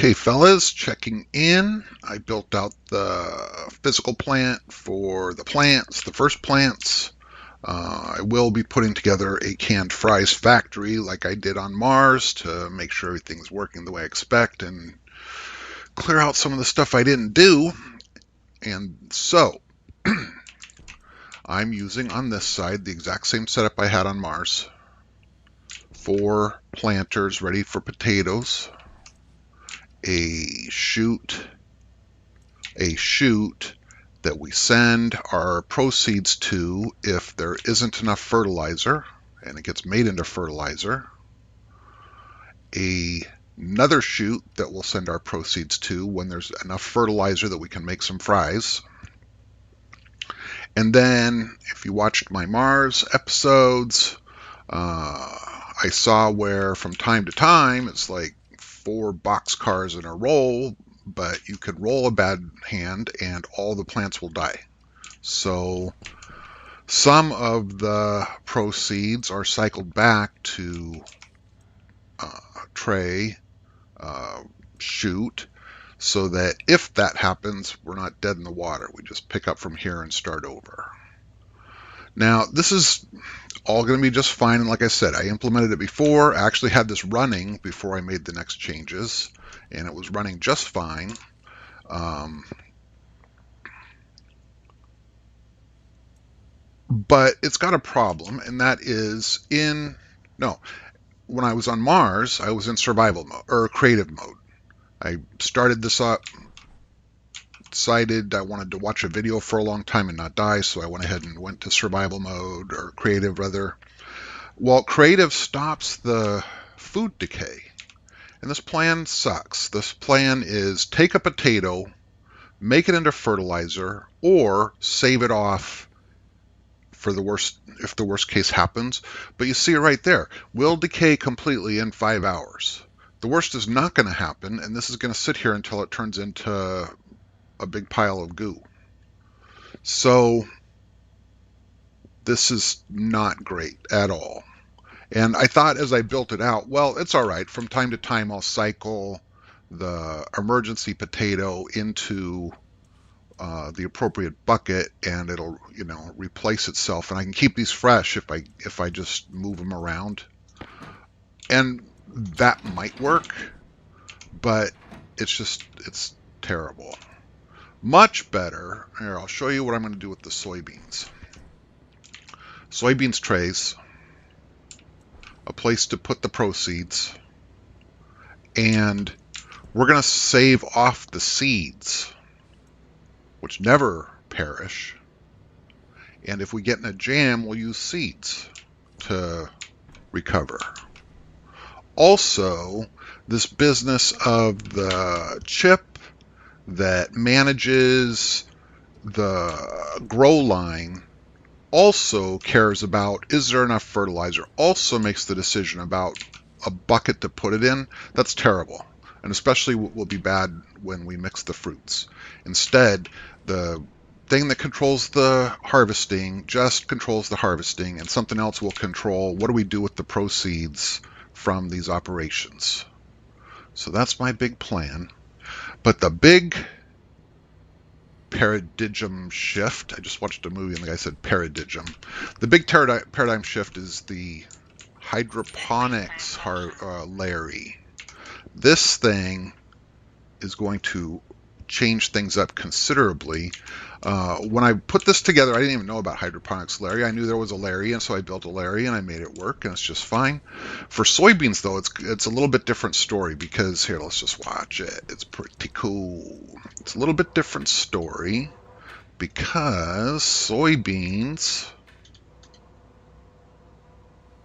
Okay, fellas, checking in. I built out the physical plant for the plants, the first plants. I will be putting together a canned fries factory like I did on Mars to make sure everything's working the way I expect and clear out some of the stuff I didn't do. And so I'm using on this side the exact same setup I had on Mars. 4 planters ready for potatoes, a chute that we send our proceeds to if there isn't enough fertilizer and it gets made into fertilizer, another chute that we'll send our proceeds to when there's enough fertilizer that we can make some fries. And then if you watched my Mars episodes, I saw where from time to time it's like 4 boxcars in a row, but you could roll a bad hand and all the plants will die. So some of the proceeds are cycled back to tray, chute, so that if that happens, we're not dead in the water. We just pick up from here and start over. Now, this is all going to be just fine. And like I said, I implemented it before. I actually had this running before I made the next changes, and it was running just fine. But it's got a problem, and that is when I was on Mars, I was in survival mode, or creative mode. I started this up, decided I wanted to watch a video for a long time and not die, so I went ahead and went to survival mode, or creative rather. Well, creative stops the food decay, and this plan sucks. This plan is take a potato, make it into fertilizer, or save it off for the worst, if the worst case happens. But you see it right there. Will decay completely in 5 hours. The worst is not going to happen, and this is going to sit here until it turns into a big pile of goo. So this is not great at all. And I thought as I built it out, well, it's all right. From time to time, I'll cycle the emergency potato into the appropriate bucket, and it'll, replace itself. And I can keep these fresh if I just move them around. And that might work, but it's terrible. Much better. Here, I'll show you what I'm going to do with the soybeans. Soybeans trays, a place to put the proceeds, and we're going to save off the seeds, which never perish. And if we get in a jam, we'll use seeds to recover. Also, this business of the chip that manages the grow line also cares about, is there enough fertilizer? Also makes the decision about a bucket to put it in. That's terrible. And especially will be bad when we mix the fruits. Instead, the thing that controls the harvesting just controls the harvesting, and something else will control what do we do with the proceeds from these operations. So that's my big plan. But the big paradigm shift, I just watched a movie and the guy said paradigm. The big paradigm shift is the hydroponics, Larry. This thing is going to change things up considerably. When I put this together, I didn't even know about hydroponics Larry. I knew there was a Larry, and so I built a Larry and I made it work, and it's just fine. For soybeans, though, it's a little bit different story, because here, let's just watch it. It's pretty cool. It's a little bit different story because soybeans,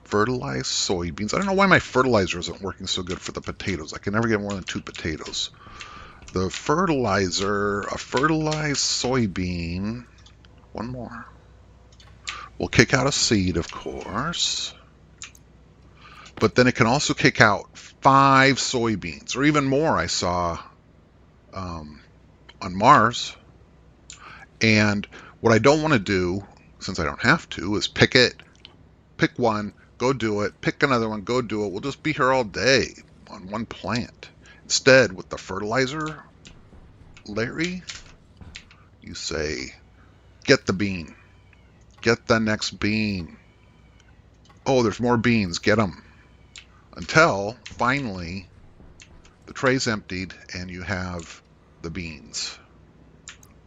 fertilized soybeans. I don't know why my fertilizer isn't working so good for the potatoes. I can never get more than 2 potatoes. The fertilizer, a fertilized soybean, one more. We'll kick out a seed, of course. But then it can also kick out 5 soybeans, or even more, I saw on Mars. And what I don't want to do, since I don't have to, is pick one, go do it, pick another one, go do it. We'll just be here all day on one plant. Instead, with the fertilizer, Larry, you say, get the bean. Get the next bean. Oh, there's more beans. Get them. Until, finally, the tray's emptied and you have the beans.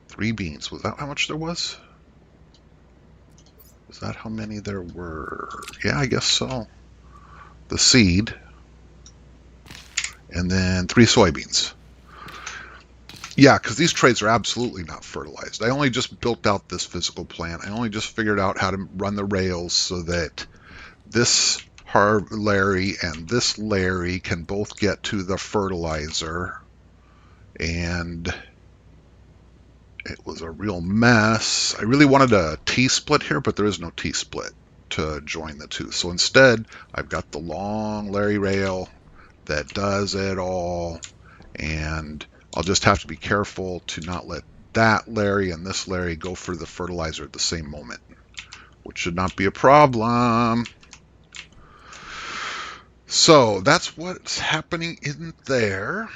3 beans. Was that how much there was? Is that how many there were? Yeah, I guess so. The seed. And then 3 soybeans. Yeah, because these trays are absolutely not fertilized. I only just built out this physical plant. I only just figured out how to run the rails so that this Larry and this Larry can both get to the fertilizer. And it was a real mess. I really wanted a T-split here, but there is no T-split to join the two. So instead, I've got the long Larry rail that does it all. And I'll just have to be careful to not let that Larry and this Larry go for the fertilizer at the same moment, which should not be a problem. So that's what's happening in there.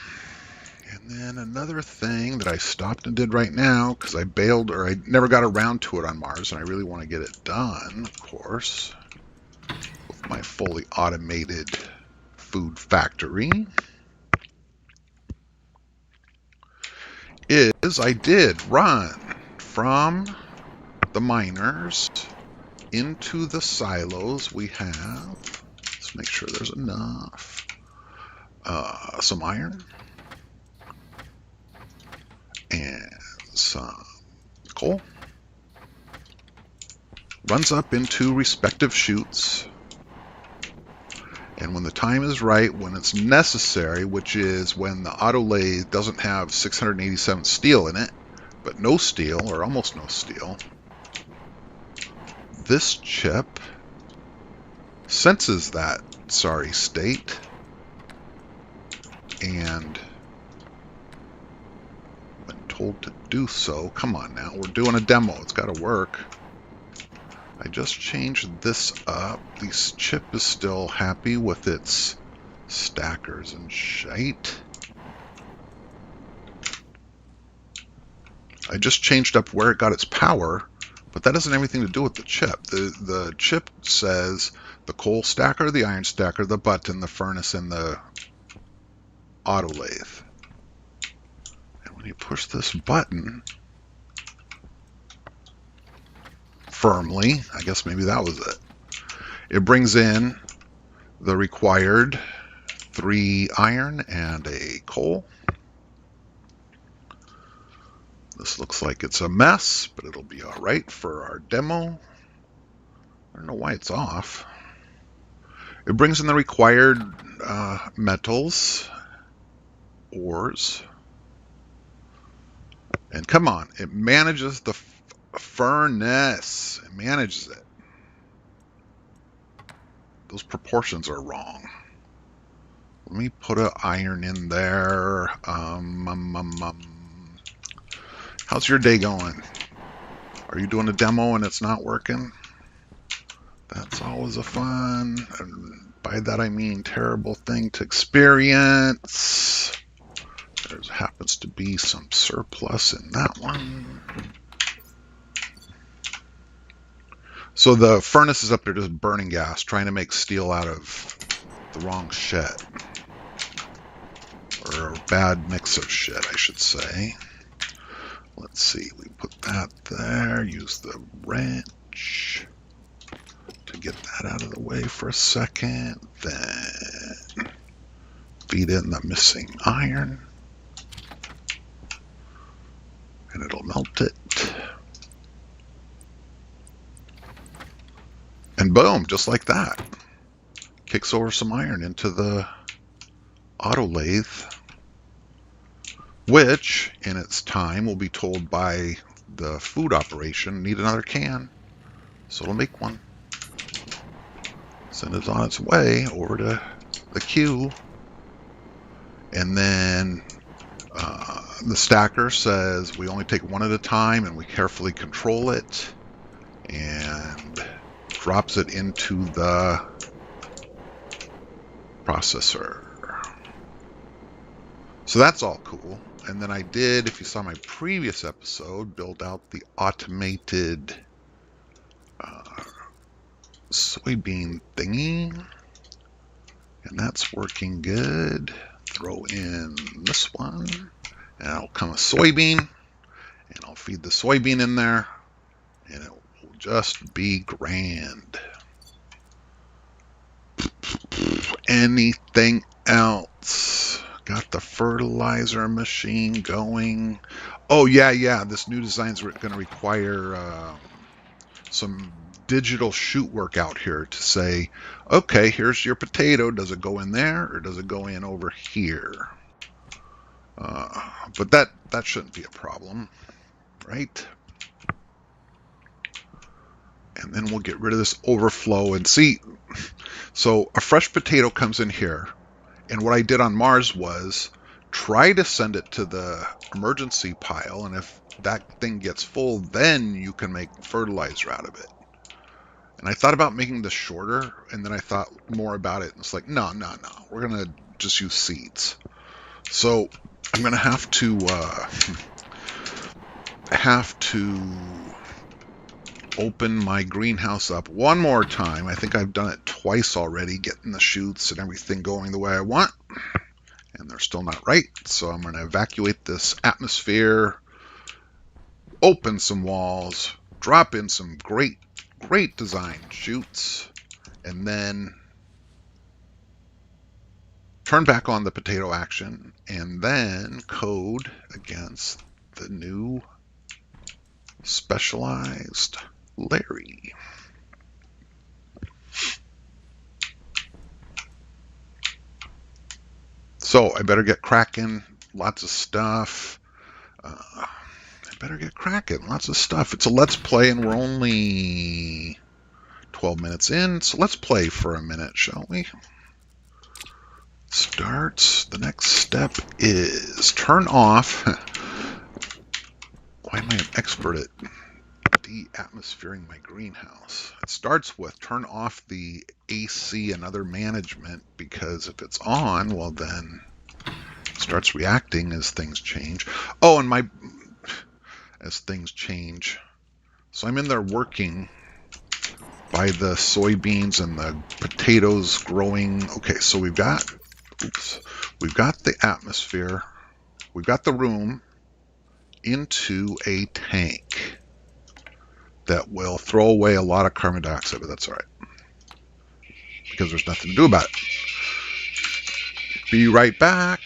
And then another thing that I stopped and did right now, because I bailed, or I never got around to it on Mars, and I really want to get it done, of course, with my fully automated food factory, is I did run from the miners into the silos. We have, let's make sure there's enough, some iron and some coal. Runs up into respective chutes, and when the time is right, when it's necessary, which is when the auto lathe doesn't have 687 steel in it, but no steel, or almost no steel, this chip senses that sorry state and when told to do so, come on now, we're doing a demo, it's got to work. I just changed this up. This chip is still happy with its stackers and shite. I just changed up where it got its power, but that doesn't have anything to do with the chip. The chip says the coal stacker, the iron stacker, the button, the furnace, and the auto lathe. And when you push this button firmly, I guess maybe that was it, it brings in the required 3 iron and a coal. This looks like it's a mess, but it'll be all right for our demo. I don't know why it's off. It brings in the required metals, ores, and come on, it manages the furnace. It manages it. Those proportions are wrong. Let me put an iron in there. How's your day going? Are you doing a demo and it's not working? That's always a fun, and by that I mean terrible thing to experience. There happens to be some surplus in that one. So the furnace is up there just burning gas, trying to make steel out of the wrong shit. Or a bad mix of shit, I should say. Let's see, we put that there, use the wrench to get that out of the way for a second, then feed in the missing iron, and it'll melt it. And boom, just like that. Kicks over some iron into the auto lathe, which in its time will be told by the food operation, need another can. So it'll make one. Send it on its way over to the queue. And then the stacker says we only take one at a time and we carefully control it, and drops it into the processor. So that's all cool. And then I did, if you saw my previous episode, build out the automated soybean thingy. And that's working good. Throw in this one. And it'll come a soybean. And I'll feed the soybean in there. And it will just be grand. Anything else? Got the fertilizer machine going. Oh, yeah. This new design's going to require some digital shoot work out here to say, okay, here's your potato. Does it go in there or does it go in over here? But that shouldn't be a problem, right? And then we'll get rid of this overflow and see. So a fresh potato comes in here. And what I did on Mars was try to send it to the emergency pile. And if that thing gets full, then you can make fertilizer out of it. And I thought about making this shorter. And then I thought more about it. And it's like, no. We're going to just use seeds. So I'm going to have to open my greenhouse up one more time. I think I've done it twice already, getting the chutes and everything going the way I want, and they're still not right. So I'm going to evacuate this atmosphere, open some walls, drop in some great design chutes, and then turn back on the potato action, and then code against the new specialized Larry. So I better get cracking. Lots of stuff. I better get cracking. Lots of stuff. It's a let's play, and we're only 12 minutes in. So let's play for a minute, shall we? Starts. The next step is turn off. Why am I an expert at de-atmosphering my greenhouse? It starts with turn off the AC and other management, because if it's on, well then it starts reacting as things change. Oh, and as things change. So I'm in there working by the soybeans and the potatoes growing. Okay, so we've got the atmosphere, we've got the room into a tank that will throw away a lot of carbon dioxide, but that's all right, because there's nothing to do about it. Be right back.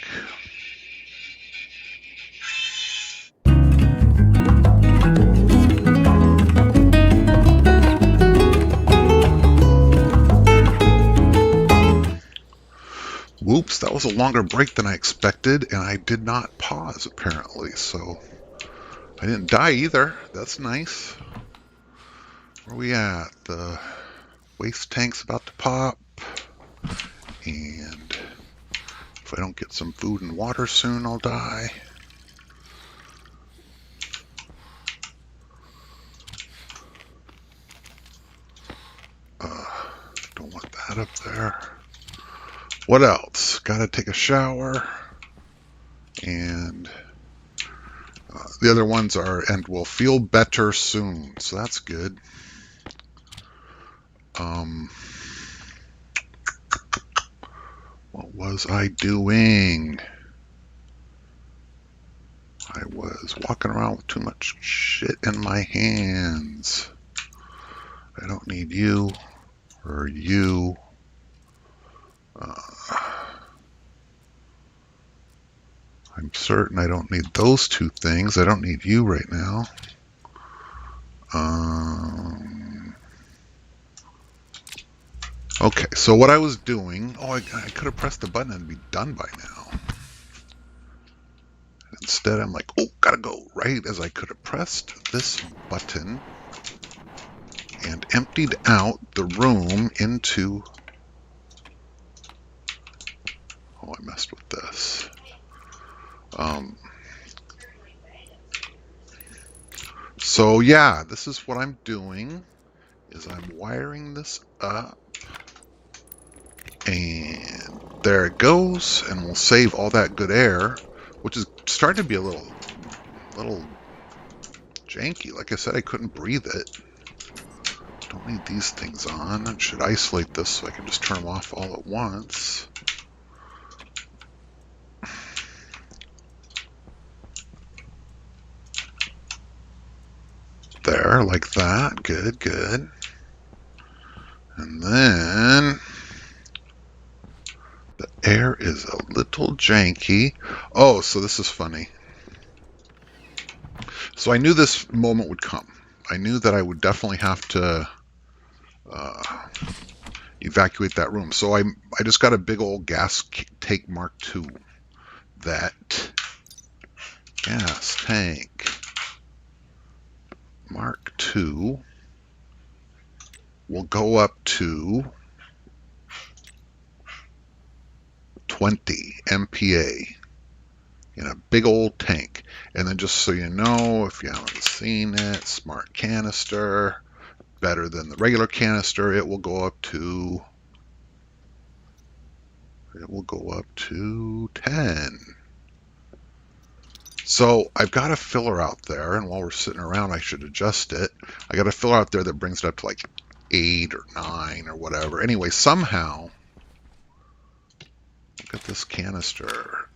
Whoops, that was a longer break than I expected, and I did not pause, apparently, so I didn't die either. That's nice. Where are we at? The waste tank's about to pop, and if I don't get some food and water soon, I'll die. Don't want that up there. What else? Gotta take a shower. And the other ones are, and will feel better soon. So that's good. What was I doing? I was walking around with too much shit in my hands. I don't need you or you. I'm certain I don't need those two things. I don't need you right now. Okay, so what I was doing, I could have pressed the button and be done by now. Instead, I'm like, gotta go, right as I could have pressed this button and emptied out the room into... Oh, I messed with this. So yeah, this is what I'm doing, is I'm wiring this up, and there it goes, and we'll save all that good air. which is starting to be a little janky. Like I said, I couldn't breathe it. Don't need these things on. I should isolate this so I can just turn them off all at once. There, like that. Good, good. And then the air is a little janky. Oh, so this is funny. So I knew this moment would come. I knew that I would definitely have to evacuate that room. So I just got a big old gas tank Mark II. That gas tank Mark II will go up to 20 MPa in a big old tank. And then just so you know, if you haven't seen it, smart canister, better than the regular canister, it will go up to 10. So I've got a filler out there, and while we're sitting around, I should adjust it. I got a filler out there that brings it up to like 8 or 9 or whatever. Anyway, somehow, look at this canister.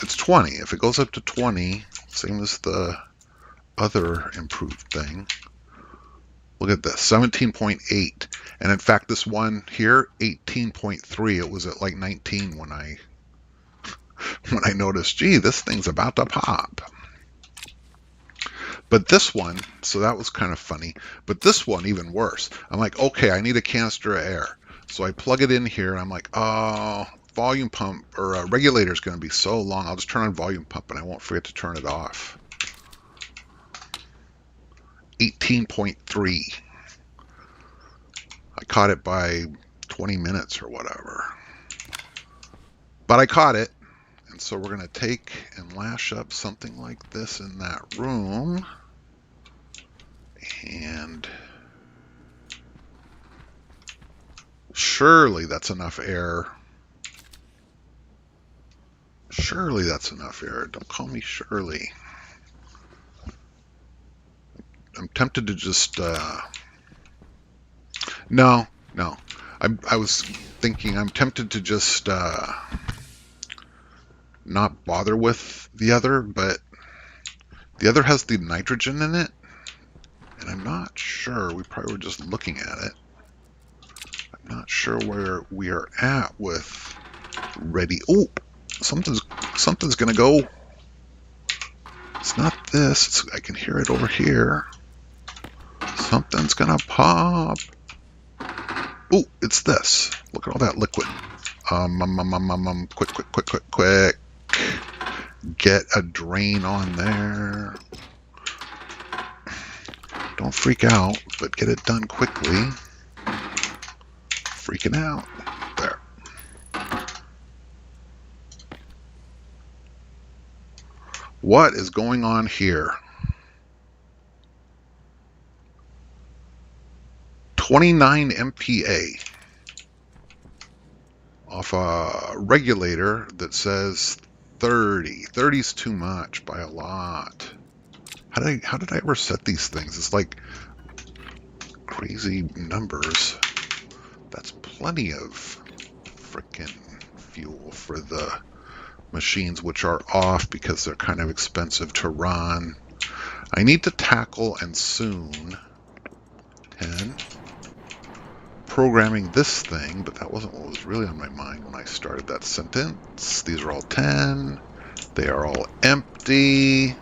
It's 20. If it goes up to 20, same as the other improved thing, look at this, 17.8. And in fact, this one here, 18.3. It was at like 19 when I noticed, gee, this thing's about to pop. But this one, so that was kind of funny. But this one, even worse. I'm like, okay, I need a canister of air. So I plug it in here, and I'm like, oh, volume pump or regulator is going to be so long. I'll just turn on volume pump, and I won't forget to turn it off. 18.3. I caught it by 20 minutes or whatever. But I caught it. And so we're going to take and lash up something like this in that room. And surely that's enough air. Surely that's enough air. Don't call me Shirley. I'm tempted to just... No. I was thinking I'm tempted to just not bother with the other, but the other has the nitrogen in it, and I'm not sure. We probably were just looking at it. I'm not sure where we are at with ready. Oh, something's gonna go. It's not this. I can hear it over here. Something's gonna pop. Oh, it's this. Look at all that liquid. Quick. Get a drain on there. Don't freak out, but get it done quickly. Freaking out. There. What is going on here? 29 MPa off a regulator that says 30. 30's too much by a lot. How did I ever set these things? It's like crazy numbers. That's plenty of frickin' fuel for the machines, which are off because they're kind of expensive to run. I need to tackle, and soon, 10. Programming this thing, but that wasn't what was really on my mind when I started that sentence. These are all 10. They are all empty.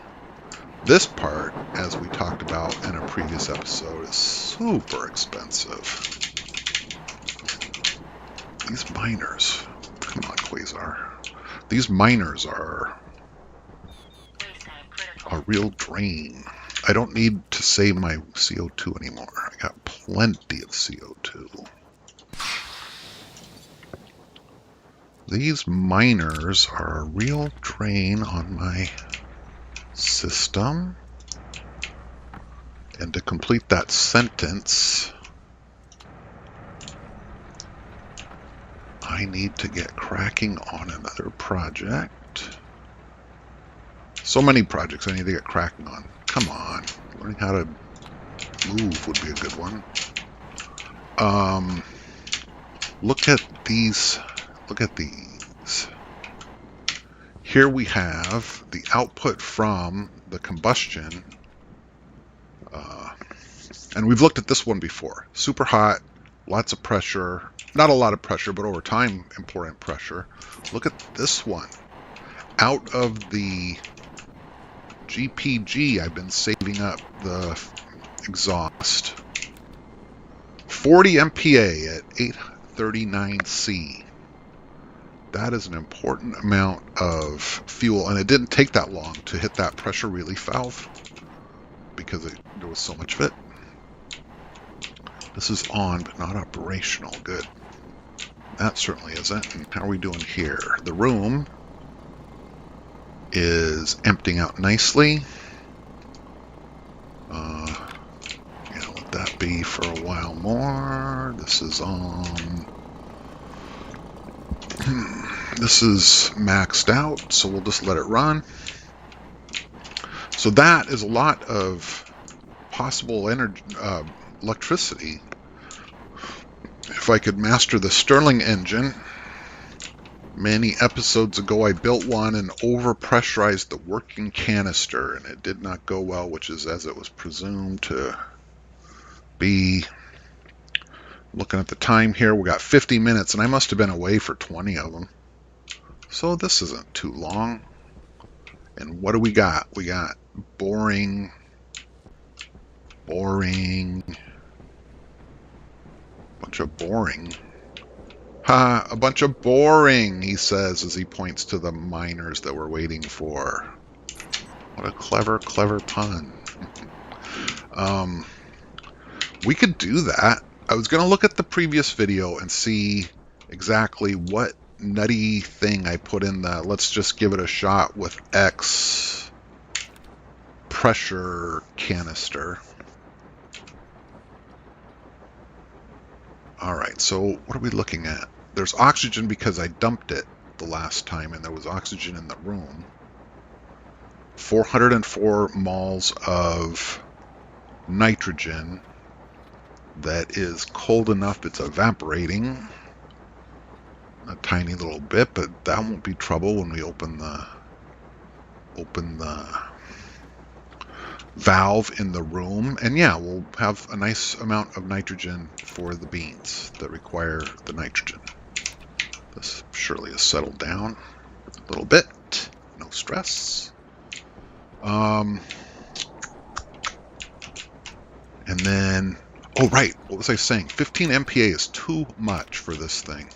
This part, as we talked about in a previous episode, is super expensive. These miners, come on, Quasar. These miners are a real drain. I don't need to save my CO2 anymore. I got plenty of CO2. These miners are a real drain on my system. And to complete that sentence, I need to get cracking on another project. So many projects I need to get cracking on. Come on. Learning how to move would be a good one. Look at these. Look at these. Here we have the output from the combustion. And we've looked at this one before. Super hot, lots of pressure. Not a lot of pressure, but over time, important pressure. Look at this one. Out of the GPG, I've been saving up the exhaust. 40 MPa at 839C. That is an important amount of fuel, and it didn't take that long to hit that pressure relief valve because there was so much of it. This is on, but not operational. Good. That certainly isn't. And how are we doing here? The room is emptying out nicely. Yeah, let that be for a while more. This is on. This is maxed out, so we'll just let it run. So that is a lot of possible energy, electricity. If I could master the Stirling engine. Many episodes ago I built one and overpressurized the working canister, and it did not go well, which is as it was presumed to be. Looking at the time here, we got 50 minutes, and I must have been away for 20 of them. So this isn't too long. And what do we got? We got boring, bunch of boring. Ha, a bunch of boring, he says as he points to the miners that we're waiting for. What a clever, clever pun. We could do that. I was going to look at the previous video and see exactly what nutty thing I put in the let's just give it a shot with X pressure canister. Alright, so what are we looking at? There's oxygen because I dumped it the last time and there was oxygen in the room. 404 moles of nitrogen that is cold enough it's evaporating a tiny little bit, but that won't be trouble when we open the valve in the room. And yeah, we'll have a nice amount of nitrogen for the beans that require the nitrogen. This surely has settled down a little bit. No stress. And then, oh right, what was I saying? 15 MPa is too much for this thing.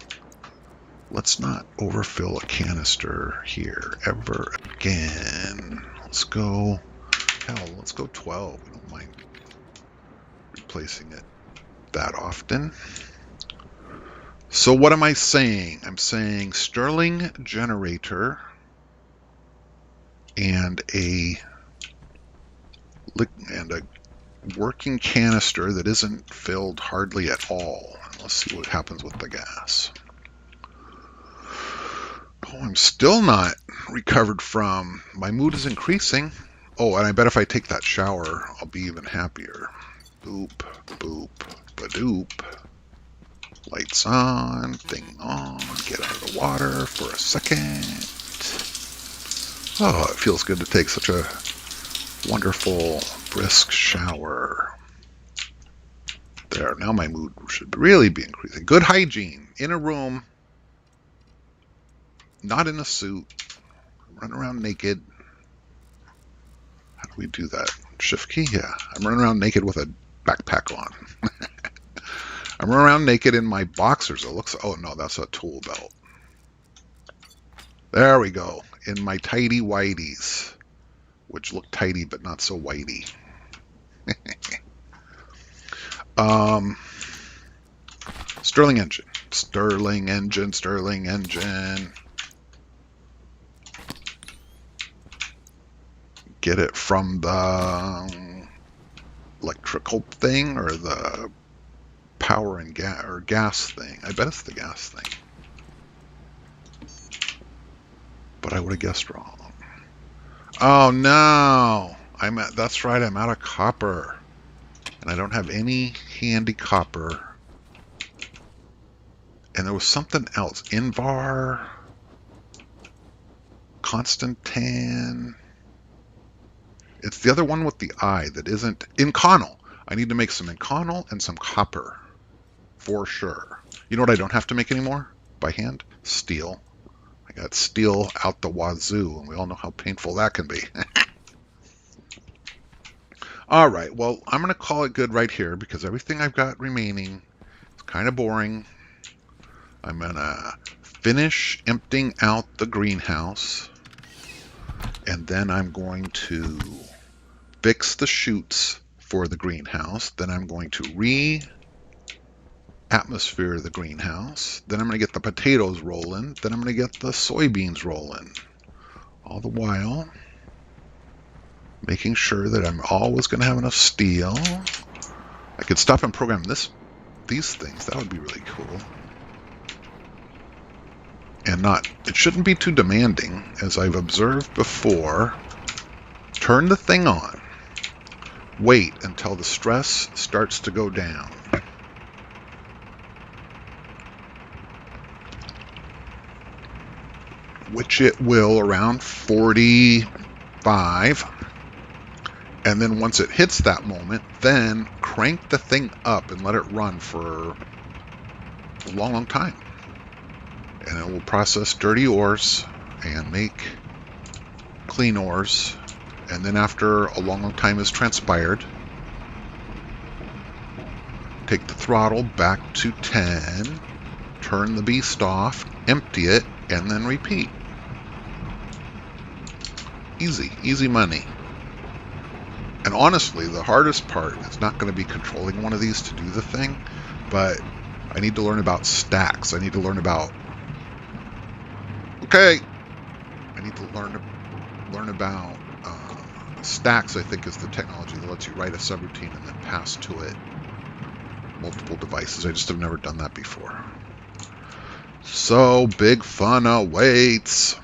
Let's not overfill a canister here ever again. Let's go, hell, let's go 12. We don't mind replacing it that often. So what am I saying? I'm saying Stirling generator and a working canister that isn't filled hardly at all. Let's see what happens with the gas. Oh, I'm still not recovered from. My mood is increasing. Oh, and I bet if I take that shower, I'll be even happier. Boop, boop, ba-doop. Lights on, thing on, get out of the water for a second. Oh, it feels good to take such a wonderful, brisk shower. There, now my mood should really be increasing. Good hygiene, in a room, not in a suit, run around naked. How do we do that? Shift key? Yeah, I'm running around naked with a backpack on. I'm running around naked in my boxers. It looks, oh no, that's a tool belt. There we go, in my tidy whities, which look tidy but not so whitey. Stirling engine, Stirling engine, Stirling engine. Get it from the electrical thing or the power and gas thing. I bet it's the gas thing. But I would have guessed wrong. Oh no! That's right, I'm out of copper. And I don't have any handy copper. And there was something else. Invar, Constantan. It's the other one with the I that isn't Inconel. I need to make some Inconel and some copper. For sure. You know what I don't have to make anymore? By hand? Steel. I got steel out the wazoo, and we all know how painful that can be. All right, well, I'm going to call it good right here because everything I've got remaining is kind of boring. I'm going to finish emptying out the greenhouse, and then I'm going to fix the chutes for the greenhouse. Then I'm going to atmosphere the greenhouse. Then I'm going to get the potatoes rolling. Then I'm going to get the soybeans rolling. All the while, making sure that I'm always going to have enough steel. I could stop and program these things. That would be really cool. And it shouldn't be too demanding, as I've observed before. Turn the thing on. Wait until the stress starts to go down. Which it will around 45. And then once it hits that moment, then crank the thing up and let it run for a long, long time. And it will process dirty ores and make clean ores. And then after a long, long time has transpired, take the throttle back to 10, turn the beast off, empty it, and then repeat. Easy, easy money. And honestly, the hardest part is not going to be controlling one of these to do the thing, but I need to learn about stacks. I need to learn about... Okay! I need to learn about stacks, I think, is the technology that lets you write a subroutine and then pass to it multiple devices. I just have never done that before. So, big fun awaits!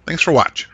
Thanks for watching.